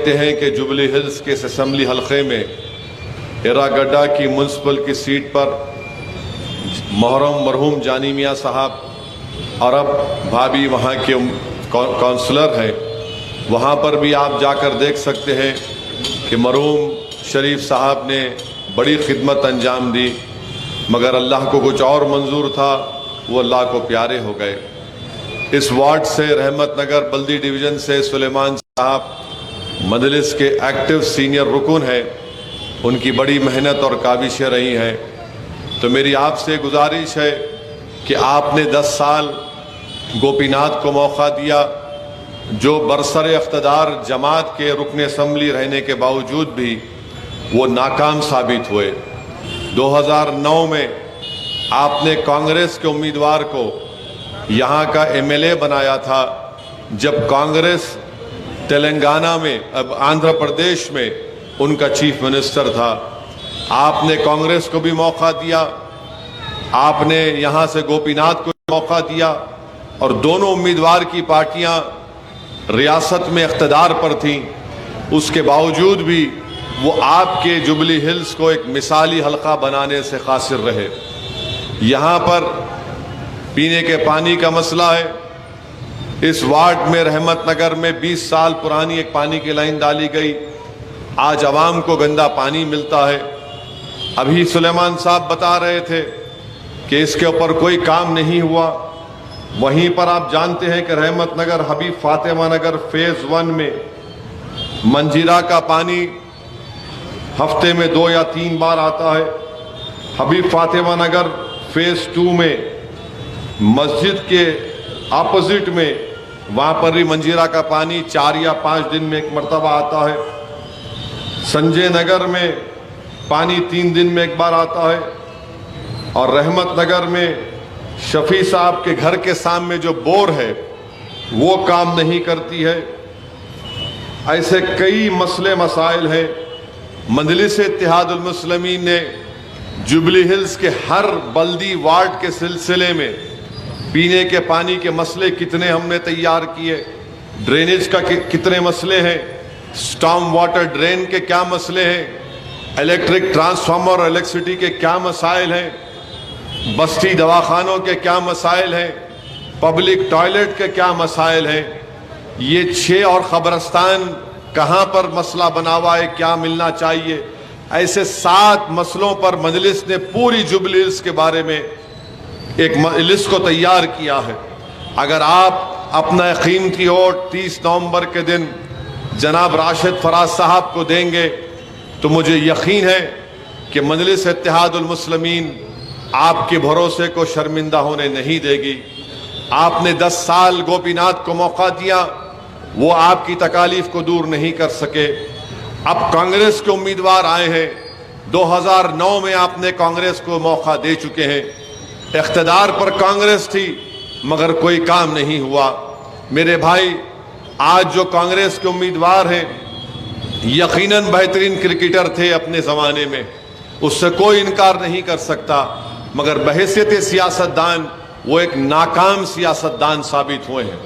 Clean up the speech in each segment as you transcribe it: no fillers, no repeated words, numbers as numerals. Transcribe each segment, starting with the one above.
कहते हैं कि जुबली हिल्स के इस असम्बली हल्के में एरागड्डा की म्यूनसिपल की सीट पर मरहूम जानी मियाँ साहब और अब भाभी वहाँ के काउंसलर हैं, वहाँ पर भी आप जाकर देख सकते हैं कि मरहूम शरीफ साहब ने बड़ी खिदमत अंजाम दी, मगर अल्लाह को कुछ और मंजूर था, वो अल्लाह को प्यारे हो गए। इस वार्ड से रहमत नगर बल्दी डिवीज़न से सुलेमान साहब मजलिस के एक्टिव सीनियर रुकन हैं, उनकी बड़ी मेहनत और काविशें रही हैं। तो मेरी आपसे गुजारिश है कि आपने 10 साल गोपीनाथ को मौका दिया, जो बरसर इख्तदार जमात के रुकन असम्बली रहने के बावजूद भी वो नाकाम साबित हुए। 2009 में आपने कांग्रेस के उम्मीदवार को यहाँ का एमएलए बनाया था, जब कांग्रेस तेलंगाना में, अब आंध्र प्रदेश में उनका चीफ मिनिस्टर था। आपने कांग्रेस को भी मौका दिया, आपने यहाँ से गोपीनाथ को मौका दिया, और दोनों उम्मीदवार की पार्टियाँ रियासत में इख्तदार पर थीं। उसके बावजूद भी वो आपके जुबली हिल्स को एक मिसाली हल्का बनाने से कासिर रहे। यहाँ पर पीने के पानी का मसला है। इस वार्ड में रहमत नगर में 20 साल पुरानी एक पानी की लाइन डाली गई, आज आवाम को गंदा पानी मिलता है। अभी सुलेमान साहब बता रहे थे कि इसके ऊपर कोई काम नहीं हुआ। वहीं पर आप जानते हैं कि रहमत नगर हबीब फातिमा नगर फेज़ 1 में मंजीरा का पानी हफ्ते में 2 या 3 बार आता है। हबीब फातिमा नगर फेज़ 2 में मस्जिद के अपोजिट में, वहाँ पर भी मंजीरा का पानी 4 या 5 दिन में एक मरतबा आता है। संजय नगर में पानी 3 दिन में एक बार आता है, और रहमत नगर में शफी साहब के घर के सामने जो बोर है वो काम नहीं करती है। ऐसे कई मसले मसाइल हैं। मजलिस इत्तेहादुल मुस्लिमीन ने जुबली हिल्स के हर बल्दी वार्ड के सिलसिले में पीने के पानी के मसले कितने हमने तैयार किए, ड्रेनेज का कितने मसले हैं, स्टॉर्म वाटर ड्रेन के क्या मसले हैं, इलेक्ट्रिक ट्रांसफार्मर और इलेक्ट्रिसिटी के क्या मसाइल हैं, बस्ती दवाखानों के क्या मसाइल हैं, पब्लिक टॉयलेट के क्या मसाइल हैं, ये 6 और ख़बरस्तान कहाँ पर मसला बना हुआ है, क्या मिलना चाहिए। ऐसे 7 मसलों पर मजलिस ने पूरी जुबली हिल्स के बारे में एक लिस्ट को तैयार किया है। अगर आप अपना कीमती वोट 30 नवंबर के दिन जनाब राशिद फराज साहब को देंगे तो मुझे यकीन है कि मजलिस इत्तेहादुल मुस्लिमीन आपके भरोसे को शर्मिंदा होने नहीं देगी। आपने 10 साल गोपीनाथ को मौका दिया, वो आपकी तकालीफ को दूर नहीं कर सके। अब कांग्रेस के उम्मीदवार आए हैं। 2009 में आपने कांग्रेस को मौका दे चुके हैं, इख्तदार पर कांग्रेस थी मगर कोई काम नहीं हुआ। मेरे भाई, आज जो कांग्रेस के उम्मीदवार हैं यकीनन बेहतरीन क्रिकेटर थे अपने ज़माने में, उससे कोई इनकार नहीं कर सकता, मगर बहैसियत सियासतदान वो एक नाकाम सियासतदान साबित हुए हैं।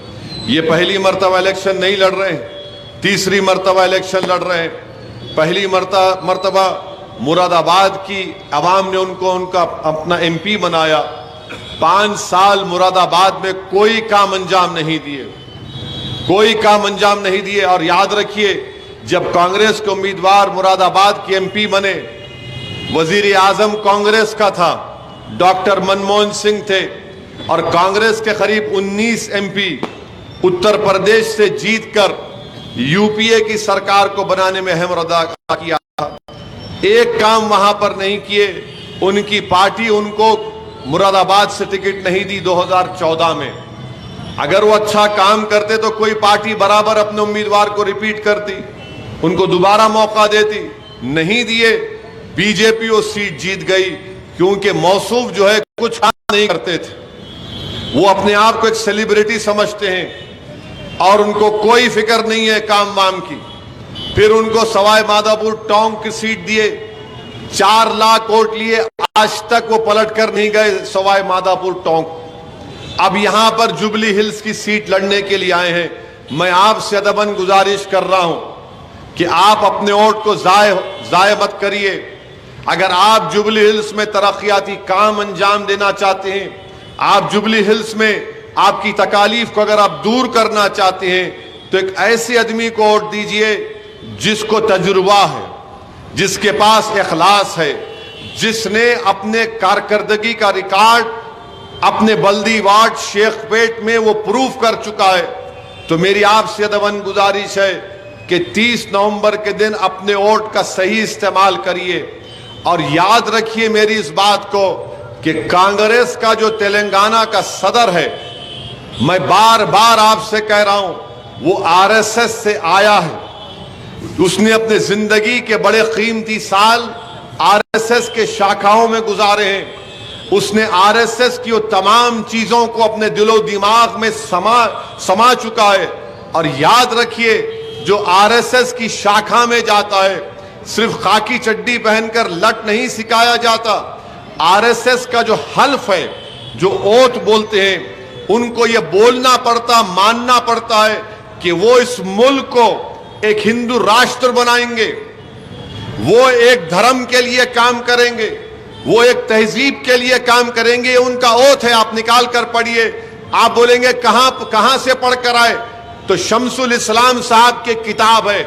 ये पहली मरतबा इलेक्शन नहीं लड़ रहे हैं, तीसरी मरतबा इलेक्शन लड़ रहे हैं। पहली मरतबा मुरादाबाद की आवाम ने उनको उनका अपना एमपी बनाया। 5 साल मुरादाबाद में कोई काम अंजाम नहीं दिए, कोई काम अंजाम नहीं दिए। और याद रखिए, जब कांग्रेस के उम्मीदवार मुरादाबाद के एमपी बने, वजीर आजम कांग्रेस का था, डॉक्टर मनमोहन सिंह थे, और कांग्रेस के करीब 19 एमपी उत्तर प्रदेश से जीतकर यूपीए की सरकार को बनाने में अहम किरदार अदा किया। एक काम वहां पर नहीं किए। उनकी पार्टी उनको मुरादाबाद से टिकट नहीं दी 2014 में। अगर वो अच्छा काम करते तो कोई पार्टी बराबर अपने उम्मीदवार को रिपीट करती, उनको दोबारा मौका देती। नहीं दिए, बीजेपी वो सीट जीत गई, क्योंकि मौसूफ जो है कुछ नहीं करते थे। वो अपने आप को एक सेलिब्रिटी समझते हैं और उनको कोई फिक्र नहीं है काम वाम की। फिर उनको सवाई माधोपुर टोंक की सीट दिए, 4 लाख वोट लिए, आज तक वो पलट कर नहीं गए सवाई माधोपुर टोंक। अब यहां पर जुबली हिल्स की सीट लड़ने के लिए आए हैं। मैं आपसे अदबन गुजारिश कर रहा हूं कि आप अपने वोट को जाय मत करिए। अगर आप जुबली हिल्स में तरक्याती काम अंजाम देना चाहते हैं, आप जुबली हिल्स में आपकी तकालीफ को अगर आप दूर करना चाहते हैं, तो एक ऐसे आदमी को वोट दीजिए जिसको तजुर्बा है, जिसके पास इखलास है, जिसने अपने कारकर्दगी का रिकॉर्ड अपने बल्दी वार्ड शेखपेट में वो प्रूफ कर चुका है। तो मेरी आपसे अदबन गुजारिश है कि 30 नवंबर के दिन अपने वोट का सही इस्तेमाल करिए। और याद रखिए मेरी इस बात को कि कांग्रेस का जो तेलंगाना का सदर है, मैं बार बार आपसे कह रहा हूं, वो आरएसएस से आया है। उसने अपने जिंदगी के बड़े कीमती साल आरएसएस के शाखाओं में गुजारे हैं। उसने आरएसएस की वो तमाम चीजों को अपने दिलो दिमाग में समा चुका है। और याद रखिए, जो आरएसएस की शाखा में जाता है, सिर्फ खाकी चड्डी पहनकर लट नहीं सिखाया जाता। आरएसएस का जो हल्फ है, जो ओथ बोलते हैं, उनको ये बोलना पड़ता, मानना पड़ता है कि वो इस मुल्क को एक हिंदू राष्ट्र बनाएंगे, वो एक धर्म के लिए काम करेंगे, वो एक तहजीब के लिए काम करेंगे। उनका ओथ है, आप निकाल कर पढ़िए। आप बोलेंगे कहां से पढ़कर आए, तो शमसुल इस्लाम साहब की किताब है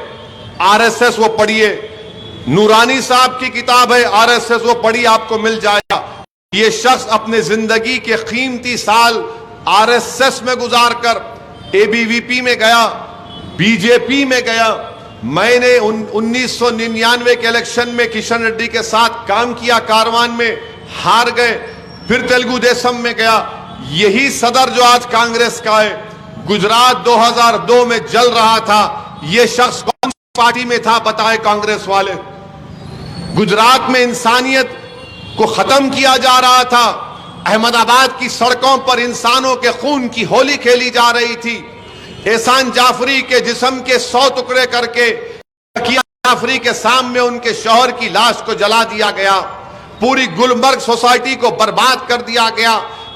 आरएसएस, वो पढ़िए। नूरानी साहब की किताब है आरएसएस, वो पढ़िए, आपको मिल जाएगा। ये शख्स अपने जिंदगी के कीमती साल आरएसएस में गुजारकर एबीवीपी में गया, बीजेपी में गया। मैंने 1999 के इलेक्शन में किशन रेड्डी के साथ काम किया, कारवान में हार गए, फिर तेलुगु देशम में गया। यही सदर जो आज कांग्रेस का है, गुजरात 2002 में जल रहा था। यह शख्स कौन सी पार्टी में था बताए कांग्रेस वाले? गुजरात में इंसानियत को खत्म किया जा रहा था। अहमदाबाद की सड़कों पर इंसानों के खून की होली खेली जा रही थी। एहसान जाफरी के जिस्म के 100 टुकड़े करके जाफरी के सामने उनके शौहर की लाश को जला दिया गया। पूरी गुलमर्ग सोसाइटी को बर्बाद कर दिया गया।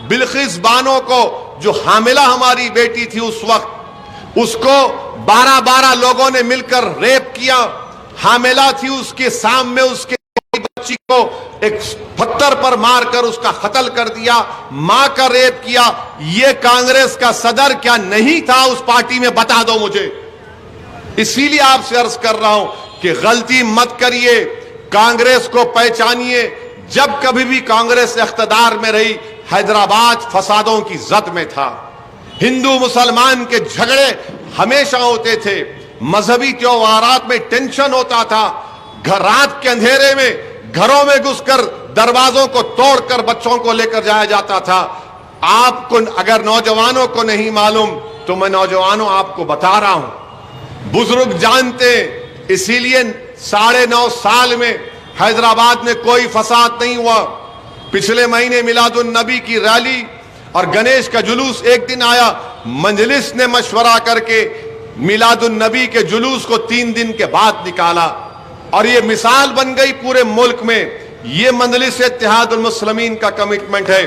बिल्किस बानो को, जो हामिला हमारी बेटी थी उस वक्त, उसको 12 लोगों ने मिलकर रेप किया। हामिला थी, उसके सामने उसके बच्ची को एक पत्थर पर मारकर उसका कत्ल कर दिया, मां का रेप किया। यह कांग्रेस का सदर क्या नहीं था उस पार्टी में? बता दो मुझे। इसीलिए आपसे अर्ज कर रहा हूं कि गलती मत करिए, कांग्रेस को पहचानिए। जब कभी भी कांग्रेस इख्तिदार में रही, हैदराबाद फसादों की जद में था। हिंदू मुसलमान के झगड़े हमेशा होते थे, मजहबी त्योहारात में टेंशन होता था। रात के अंधेरे में घरों में घुसकर दरवाजों को तोड़कर बच्चों को लेकर जाया जाता था। आपको अगर नौजवानों को नहीं मालूम, तो मैं नौजवानों आपको बता रहा हूं, बुजुर्ग जानते। इसीलिए 9.5 साल में हैदराबाद में कोई फसाद नहीं हुआ। पिछले महीने मिलादुन नबी की रैली और गणेश का जुलूस एक दिन आया। मजलिस ने मशवरा करके मिलादुन नबी के जुलूस को 3 दिन के बाद निकाला, और ये मिसाल बन गई पूरे मुल्क में। ये मजलिस इत्तेहादुल मुस्लिमीन का कमिटमेंट है।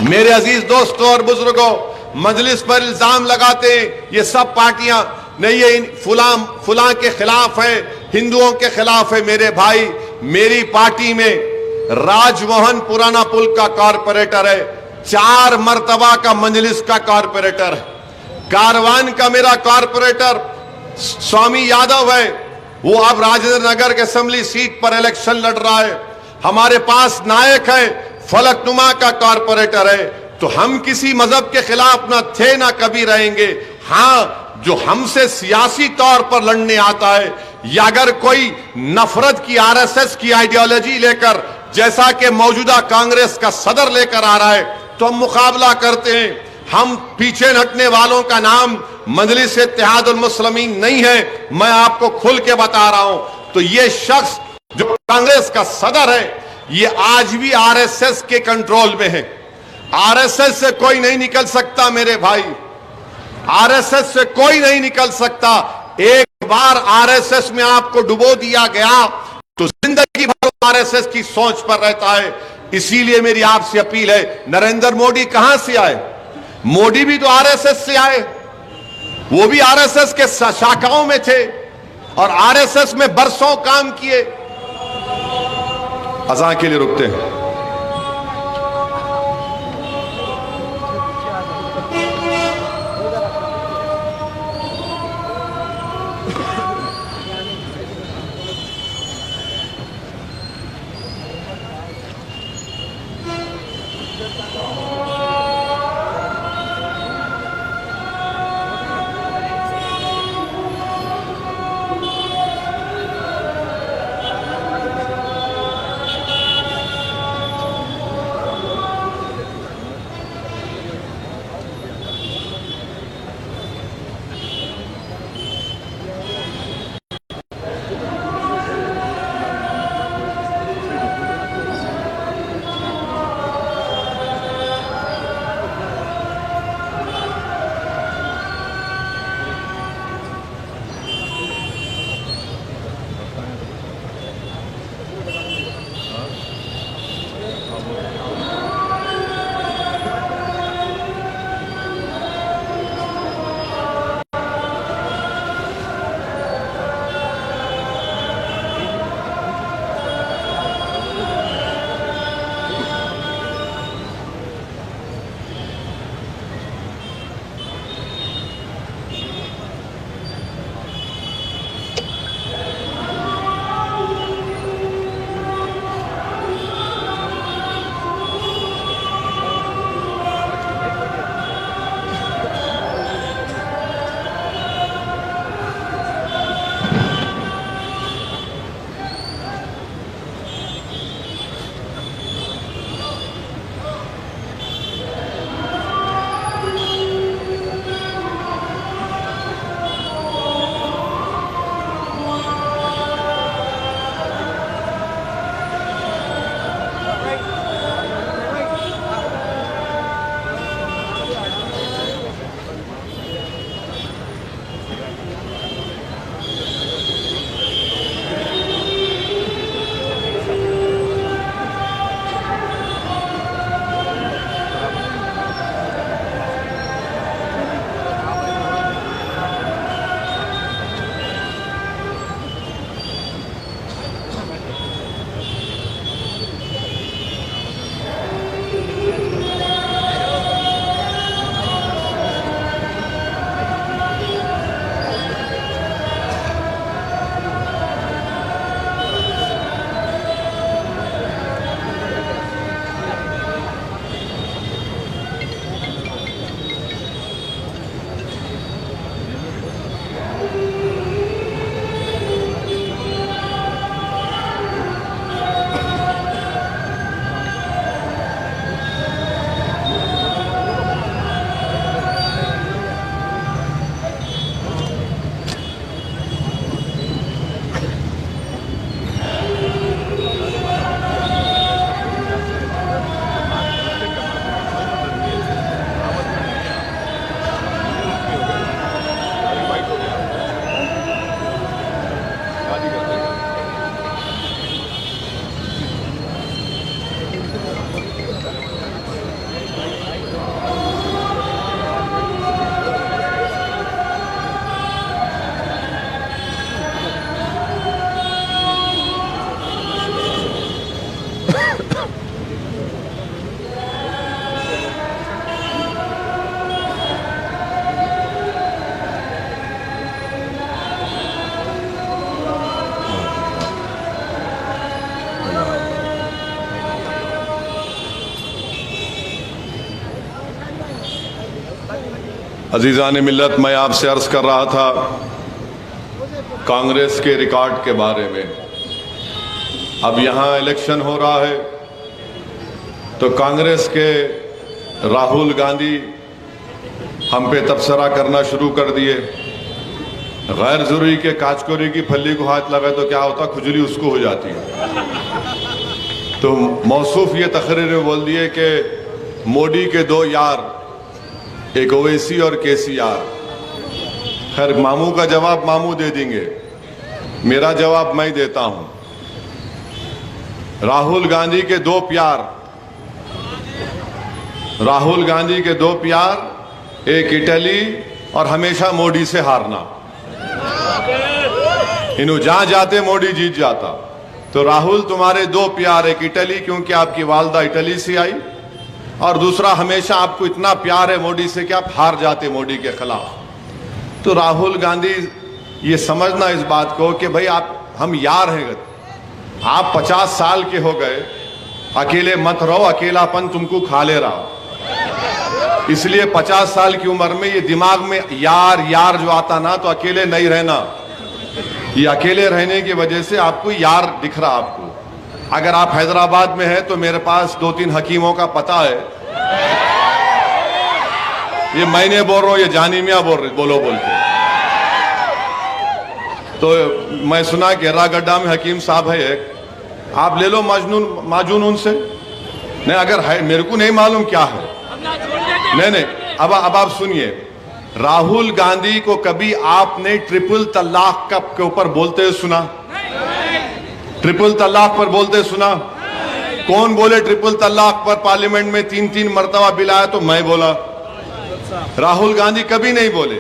मेरे अजीज दोस्तों और बुजुर्गों, मजलिस पर इल्जाम लगाते हैं ये सब पार्टियां, नहीं ये फुला के खिलाफ है, हिंदुओं के खिलाफ है। मेरे भाई, मेरी पार्टी में राजमोहन पुराना पुल का कॉरपोरेटर है, 4 मर्तबा का मजलिस का कॉरपोरेटर है। कारवान का मेरा कॉरपोरेटर स्वामी यादव है, वो अब राजेंद्र नगर के असेंबली सीट पर इलेक्शन लड़ रहा है। हमारे पास नायक है, फलकनुमा का कॉरपोरेटर है। तो हम किसी मजहब के खिलाफ ना थे ना कभी रहेंगे। हाँ, जो हमसे सियासी तौर पर लड़ने आता है, या अगर कोई नफरत की आरएसएस की आइडियोलॉजी लेकर, जैसा कि मौजूदा कांग्रेस का सदर लेकर आ रहा है, तो हम मुकाबला करते हैं। हम पीछे हटने वालों का नाम मजलिस इत्तेहादुल मुस्लिमीन नहीं है, मैं आपको खुल के बता रहा हूं। तो ये शख्स जो कांग्रेस का सदर है, ये आज भी आरएसएस के कंट्रोल में है। आरएसएस से कोई नहीं निकल सकता मेरे भाई, आरएसएस से कोई नहीं निकल सकता। एक बार आरएसएस में आपको डुबो दिया गया तो जिंदगी भर आरएसएस की सोच पर रहता है। इसीलिए मेरी आपसे अपील है, नरेंद्र मोदी कहां से आए? मोदी भी तो आरएसएस से आए, वो भी आरएसएस के शाखाओं में थे। और आरएसएस में बरसों काम किए। अज़ां के लिए रुकते हैं। अजीज़ान मिल्लत, मैं आपसे अर्ज़ कर रहा था कांग्रेस के रिकॉर्ड के बारे में। अब यहाँ इलेक्शन हो रहा है तो कांग्रेस के राहुल गांधी हम पे तबसरा करना शुरू कर दिए। गैर ज़रूरी के काचकोरी की फली को हाथ लगाए तो क्या होता, खुजली उसको हो जाती है। तो मौसूफ ये तकरीर में बोल दिए कि मोदी के दो यार, एक ओवैसी और केसीआर। खैर, मामू का जवाब मामू दे देंगे, मेरा जवाब मैं देता हूं। राहुल गांधी के दो प्यार, राहुल गांधी के दो प्यार, एक इटली और हमेशा मोदी से हारना। इन्हों जहां जाते मोदी जीत जाता। तो राहुल, तुम्हारे दो प्यार, एक इटली क्योंकि आपकी वालदा इटली से आई, और दूसरा हमेशा आपको इतना प्यार है मोदी से कि आप हार जाते मोदी के खिलाफ। तो राहुल गांधी, ये समझना इस बात को कि भाई हम यार हैं, आप 50 साल के हो गए, अकेले मत रहो, अकेलापन तुमको खा ले रहा। इसलिए 50 साल की उम्र में ये दिमाग में यार यार जो आता ना, तो अकेले नहीं रहना। ये अकेले रहने की वजह से आपको यार दिख रहा। आपको अगर आप हैदराबाद में हैं तो मेरे पास 2-3 हकीमों का पता है। ये मैंने बोल रहा हूं, ये जानी मियां बोल रहे, बोलो बोलते। तो मैं सुना कि एर्रागड्डा में हकीम साहब है एक, आप ले लो माजून उनसे। नहीं, अगर है, मेरे को नहीं मालूम क्या है। नहीं, अब आप सुनिए, राहुल गांधी को कभी आपने ट्रिपल तलाक के ऊपर बोलते हुए सुना? ट्रिपल तलाक पर बोलते सुना? कौन बोले ट्रिपल तलाक पर? पार्लियामेंट में 3-3 मर्तबा बिल आया तो मैं बोला। राहुल गांधी कभी नहीं बोले।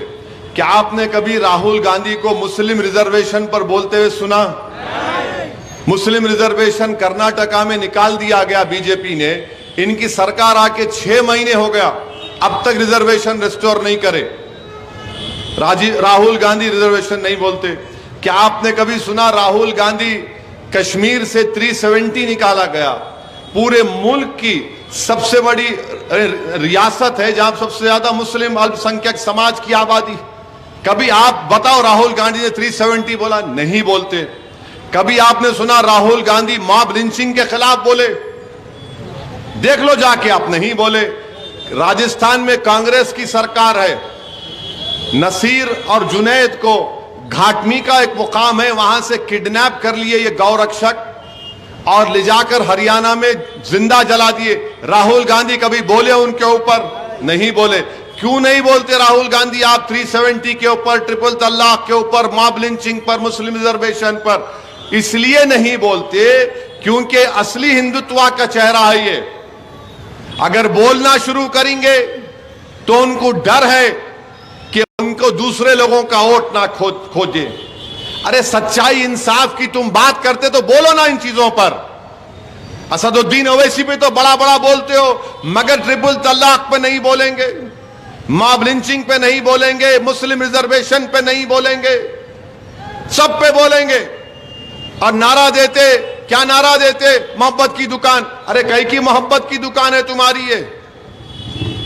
क्या आपने कभी राहुल गांधी को मुस्लिम रिजर्वेशन पर बोलते हुए सुना? मुस्लिम रिजर्वेशन कर्नाटका में निकाल दिया गया बीजेपी ने। इनकी सरकार आके 6 महीने हो गया, अब तक रिजर्वेशन रिस्टोर नहीं करे। राहुल गांधी रिजर्वेशन नहीं बोलते। क्या आपने कभी सुना राहुल गांधी कश्मीर से 370 निकाला गया? पूरे मुल्क की सबसे बड़ी रियासत है जहां सबसे ज्यादा मुस्लिम अल्पसंख्यक समाज की आबादी। कभी आप बताओ राहुल गांधी ने 370 बोला? नहीं बोलते। कभी आपने सुना राहुल गांधी मॉब लिंचिंग के खिलाफ बोले? देख लो जाके, आप नहीं बोले। राजस्थान में कांग्रेस की सरकार है, नसीर और जुनैद को घाटमी का एक मुकाम है, वहां से किडनैप कर लिए ये गौरक्षक और ले जाकर हरियाणा में जिंदा जला दिए। राहुल गांधी कभी बोले उनके ऊपर? नहीं बोले। क्यों नहीं बोलते राहुल गांधी आप 370 के ऊपर, ट्रिपल तलाक के ऊपर, मॉब लिंचिंग पर, मुस्लिम रिजर्वेशन पर? इसलिए नहीं बोलते क्योंकि असली हिंदुत्व का चेहरा है ये। अगर बोलना शुरू करेंगे तो उनको डर है कि उनको दूसरे लोगों का वोट ना खोजे। अरे सच्चाई इंसाफ की तुम बात करते तो बोलो ना इन चीजों पर। असदुद्दीन ओवैसी पे तो बड़ा बड़ा बोलते हो, मगर ट्रिपल तलाक पे नहीं बोलेंगे, मॉब लिंचिंग पे नहीं बोलेंगे, मुस्लिम रिजर्वेशन पे नहीं बोलेंगे, सब पे बोलेंगे। और नारा देते, क्या नारा देते? मोहब्बत की दुकान। अरे कई की मोहब्बत की दुकान है तुम्हारी ये?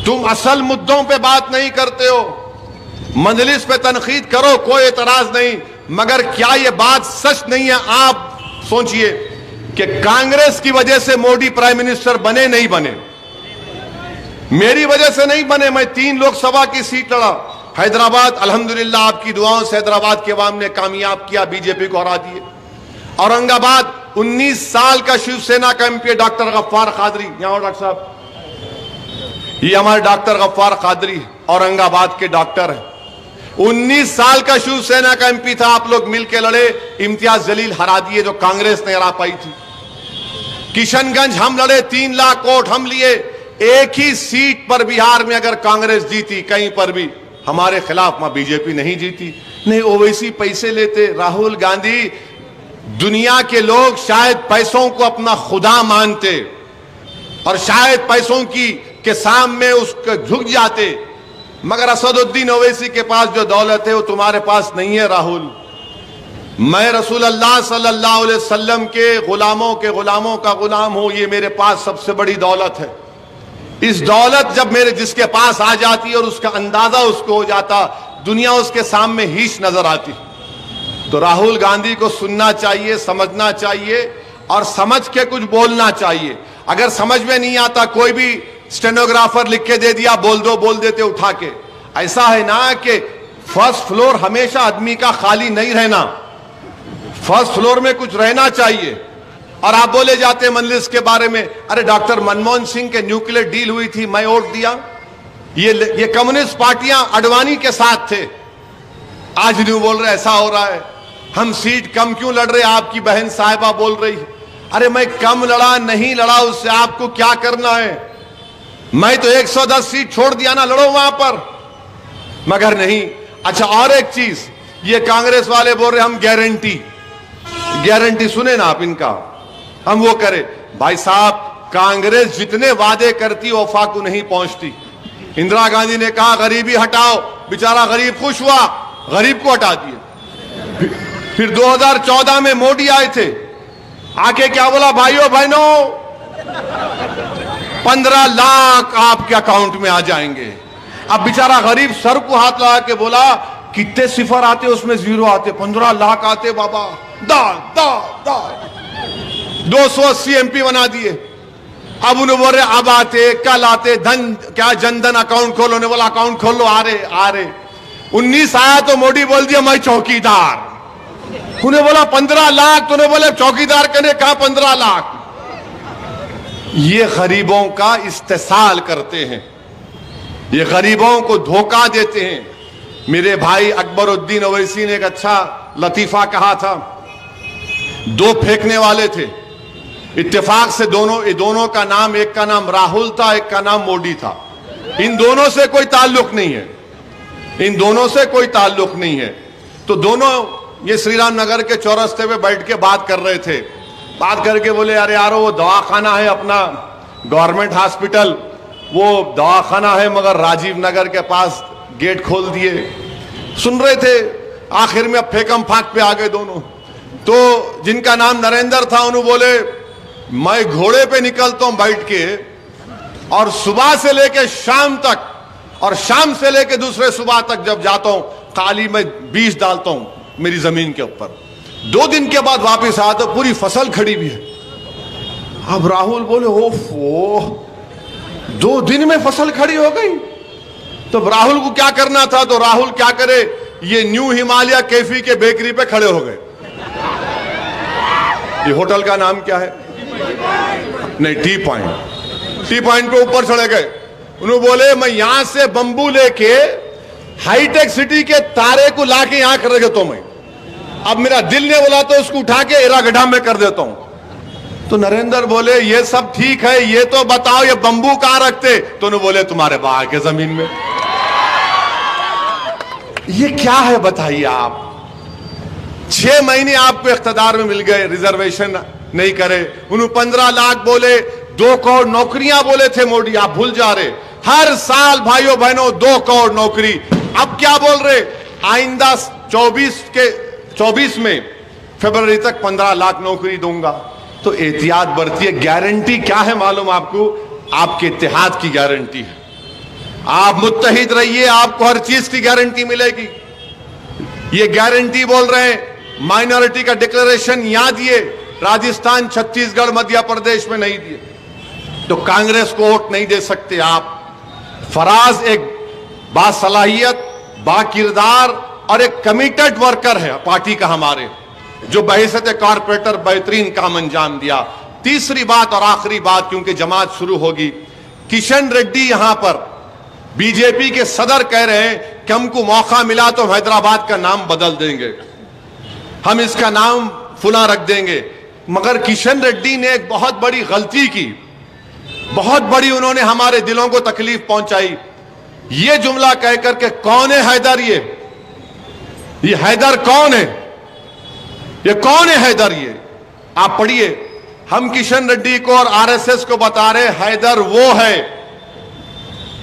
तुम असल मुद्दों पे बात नहीं करते हो। मजलिस पे तनकीद करो, कोई एतराज नहीं, मगर क्या ये बात सच नहीं है? आप सोचिए कि कांग्रेस की वजह से मोदी प्राइम मिनिस्टर बने, नहीं बने? मेरी वजह से नहीं बने। मैं 3 लोकसभा की सीट लड़ा। हैदराबाद अल्हम्दुलिल्लाह आपकी दुआओं से हैदराबाद के अवाम ने कामयाब किया, बीजेपी को हरा दिए। औरंगाबाद 19 साल का शिवसेना का एमपी डॉक्टर गफ्फार कादरी, यहां डॉक्टर साहब, ये हमारे डॉक्टर गफ्फार कादरी औरंगाबाद के डॉक्टर हैं। 19 साल का शिवसेना का एमपी था, आप लोग मिलकर लड़े, इम्तियाज जलील हरा दिए जो कांग्रेस ने हरा पाई थी। किशनगंज हम लड़े, 3 लाख वोट हम लिए। एक ही सीट पर बिहार में अगर कांग्रेस जीती, कहीं पर भी हमारे खिलाफ में बीजेपी नहीं जीती। नहीं, ओवैसी पैसे लेते। राहुल गांधी, दुनिया के लोग शायद पैसों को अपना खुदा मानते और शायद पैसों के सामने उसको झुक जाते, मगर असदुद्दीन ओवैसी के पास जो दौलत है वो तुम्हारे पास नहीं है। राहुल, मैं रसूल अल्लाह सल्लल्लाहु अलैहि वसल्लम के गुलामों का गुलाम हूं, ये मेरे पास सबसे बड़ी दौलत है। इस दौलत जब मेरे जिसके पास आ जाती और उसका अंदाजा उसको हो जाता, दुनिया उसके सामने हीश नजर आती। तो राहुल गांधी को सुनना चाहिए, समझना चाहिए और समझ के कुछ बोलना चाहिए। अगर समझ में नहीं आता, कोई भी स्टेनोग्राफर लिख के दे दिया, बोल देते उठा के। ऐसा है ना कि फर्स्ट फ्लोर हमेशा आदमी का खाली नहीं रहना, फर्स्ट फ्लोर में कुछ रहना चाहिए। और आप बोले जाते मजलिस के बारे में, अरे डॉक्टर मनमोहन सिंह के न्यूक्लियर डील हुई थी, मैं वोट दिया। ये कम्युनिस्ट पार्टियां अडवाणी के साथ थे, आज न्यू बोल रहे ऐसा हो रहा है। हम सीट कम क्यों लड़ रहे, आपकी बहन साहिबा बोल रही। अरे मैं कम लड़ा नहीं लड़ा, उससे आपको क्या करना है? मैं तो 110 सीट छोड़ दिया ना, लड़ो वहां पर, मगर नहीं। अच्छा, और एक चीज, ये कांग्रेस वाले बोल रहे हम गारंटी गारंटी, सुने ना आप इनका, हम वो करें। भाई साहब, कांग्रेस जितने वादे करती वफा को नहीं पहुंचती। इंदिरा गांधी ने कहा गरीबी हटाओ, बेचारा गरीब खुश हुआ, गरीब को हटा दिए। फिर 2014 में मोदी आए थे, आके क्या बोला, भाइयों बहनों 15 लाख आपके अकाउंट में आ जाएंगे। अब बेचारा गरीब सर को हाथ लगा के बोला, कितने सिफर आते उसमें जीरो आते, 15 लाख आते बाबा, दाल दाल दाल 280 एमपी बना दिए। अब उन्हें बोल रहे अब आते, कल आते, धन क्या जनधन अकाउंट खोलो, उन्हें बोला अकाउंट खोलो, आ रहे 19 आया तो मोदी बोल दिया मैं चौकीदार। उन्हें बोला 15 लाख, तो उन्हें बोले चौकीदार करने कहा 15 लाख। ये गरीबों का इस्तेसाल करते हैं, ये गरीबों को धोखा देते हैं। मेरे भाई अकबरुद्दीन ओवैसी ने एक अच्छा लतीफा कहा था, दो फेंकने वाले थे, इत्तेफाक से दोनों का नाम, एक का नाम राहुल था, एक का नाम मोदी था। इन दोनों से कोई ताल्लुक नहीं है, इन दोनों से कोई ताल्लुक नहीं है। तो दोनों ये श्रीराम नगर के चौरस्ते पे बैठ के बात कर रहे थे, बात करके बोले अरे यारो वो दवाखाना है अपना गवर्नमेंट हॉस्पिटल, वो दवाखाना है मगर राजीव नगर के पास गेट खोल दिए। सुन रहे थे, आखिर में अब फेंकम फाक पे आ गए दोनों। तो जिनका नाम नरेंद्र था उन्होंने बोले मैं घोड़े पे निकलता हूं बैठ के, और सुबह से लेके शाम तक, और शाम से लेके दूसरे सुबह तक जब जाता हूं काली में बीज डालता हूं मेरी जमीन के ऊपर। 2 दिन के बाद वापस आता पूरी फसल खड़ी भी है। अब राहुल बोले ओफो 2 दिन में फसल खड़ी हो गई। तो राहुल को क्या करना था, तो राहुल क्या करे, ये न्यू हिमालय कैफी के बेकरी पे खड़े हो गए। ये होटल का नाम क्या है, नहीं टी पॉइंट पे ऊपर चढ़े गए। उन्होंने बोले मैं यहां से बंबू लेके हाईटेक सिटी के तारे को लाके यहां कर देता हूं मैं, अब मेरा दिल ने बोला तो उसको उठा के एरा गड्ढा में कर देता हूं। तो नरेंद्र बोले ये सब ठीक है, ये तो बताओ ये बंबू कहां रखते, तो उन्होंने बोले तुम्हारे बाहर के जमीन में। ये क्या है बताइए आप, 6 महीने आपको इख्तिदार में मिल गए, रिजर्वेशन नहीं करे। उन्होंने 15 लाख बोले, 2 करोड़ नौकरियां बोले थे मोदी, आप भूल जा रहे। हर साल भाइयों बहनों 2 करोड़ नौकरी, अब क्या बोल रहे, आइंदा 24 में फरवरी तक 15 लाख नौकरी दूंगा। तो एहतियात बरतिए। गारंटी क्या है मालूम आपको, आपके इत्तेहाद की गारंटी है। आप मुत्तहिद रहिए, आपको हर चीज की गारंटी मिलेगी। ये गारंटी बोल रहे हैं, माइनॉरिटी का डिक्लेरेशन यहां दिए, राजस्थान, छत्तीसगढ़, मध्य प्रदेश में नहीं दिए, तो कांग्रेस को वोट नहीं दे सकते आप। फराज एक बासलाहियत, बाकिरदार और एक कमिटेड वर्कर है पार्टी का हमारे, जो बहैसियत कारपोरेटर बेहतरीन काम अंजाम दिया। तीसरी बात और आखिरी बात, क्योंकि जमात शुरू होगी, किशन रेड्डी यहां पर बीजेपी के सदर कह रहे हैं कि हमको मौका मिला तो हैदराबाद का नाम बदल देंगे, हम इसका नाम फुला रख देंगे। मगर किशन रेड्डी ने एक बहुत बड़ी गलती की, बहुत बड़ी, उन्होंने हमारे दिलों को तकलीफ पहुंचाई। ये जुमला कहकर के कौन है हैदर, ये हैदर कौन है, ये कौन है हैदर, ये आप पढ़िए। हम किशन रेड्डी को और आरएसएस को बता रहे, हैदर वो है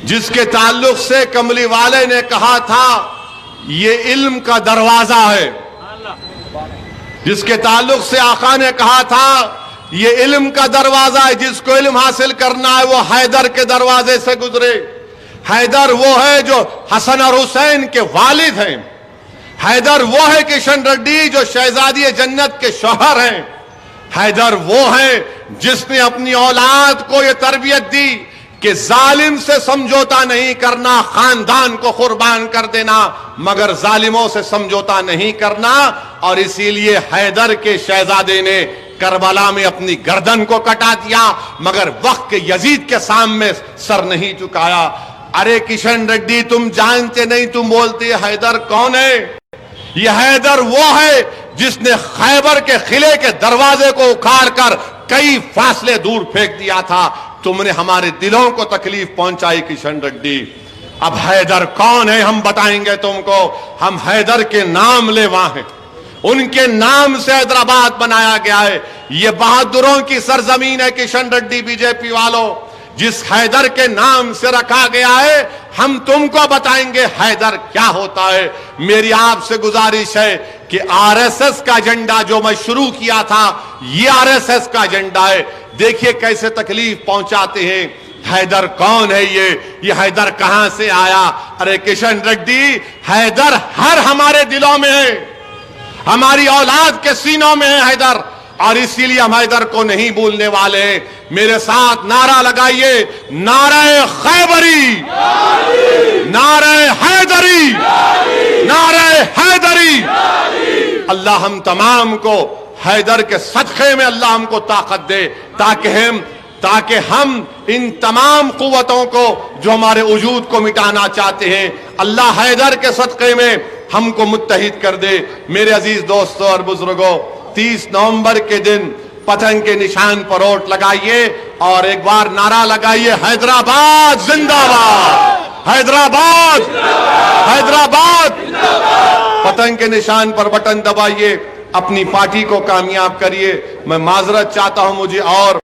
जिसके ताल्लुक से कमली वाले ने कहा था ये इल्म का दरवाजा है, जिसके ताल्लुक से आका ने कहा था ये इल्म का दरवाजा है, जिसको इल्म हासिल करना है वो हैदर के दरवाजे से गुजरे। हैदर वो है जो हसन और हुसैन के वालिद हैं। हैदर वो है किशन रेड्डी जो शहजादी जन्नत के शौहर हैं। हैदर वो है जिसने अपनी औलाद को यह तरबियत दी कि जालिम से समझौता नहीं करना, खानदान को कुर्बान कर देना, मगर जालिमों से समझौता नहीं करना। और इसीलिए हैदर के शहजादे ने करबला में अपनी गर्दन को कटा दिया, मगर वक्त के यजीद के सामने सर नहीं झुकाया। अरे किशन रेड्डी, तुम जानते नहीं, तुम बोलते हैदर कौन है? यह हैदर वो है जिसने खैबर के किले के दरवाजे को उखाड़ कर कई फासले दूर फेंक दिया था। तुमने हमारे दिलों को तकलीफ पहुंचाई किशन रेड्डी। अब हैदर कौन है हम बताएंगे तुमको। हम हैदर के नाम लेवा हैं, उनके नाम से हैदराबाद बनाया गया है। ये बहादुरों की सरजमीन है किशन रेड्डी बीजेपी वालों, जिस हैदर के नाम से रखा गया है। हम तुमको बताएंगे हैदर क्या होता है। मेरी आपसे गुजारिश है कि आरएसएस का एजेंडा जो मैं शुरू किया था, ये आरएसएस का एजेंडा है। देखिए कैसे तकलीफ पहुंचाते हैं। हैदर कौन है ये हैदर कहां से आया? अरे किशन रेड्डी, हैदर हर हमारे दिलों में है, हमारी औलाद के सीनों में है हैदर, और इसीलिए हम हैदर को नहीं भूलने वाले। मेरे साथ नारा लगाइए, नारे खैबरी, नारे हैदरी, नारे हैदरी। अल्लाह हम तमाम को हैदर के सदक़े में अल्लाह हमको ताकत दे, ताकि हम इन तमाम कुव्वतों को जो हमारे वजूद को मिटाना चाहते हैं, अल्लाह हैदर के सदक़े में हमको मुत्तहिद कर दे। मेरे अजीज दोस्तों और बुजुर्गों, 30 नवंबर के दिन पतंग के निशान पर वोट लगाइए और एक बार नारा लगाइए, हैदराबाद जिंदाबाद, हैदराबाद, हैदराबाद। पतंग के निशान पर बटन दबाइए, अपनी पार्टी को कामयाब करिए। मैं माजरत चाहता हूं, मुझे और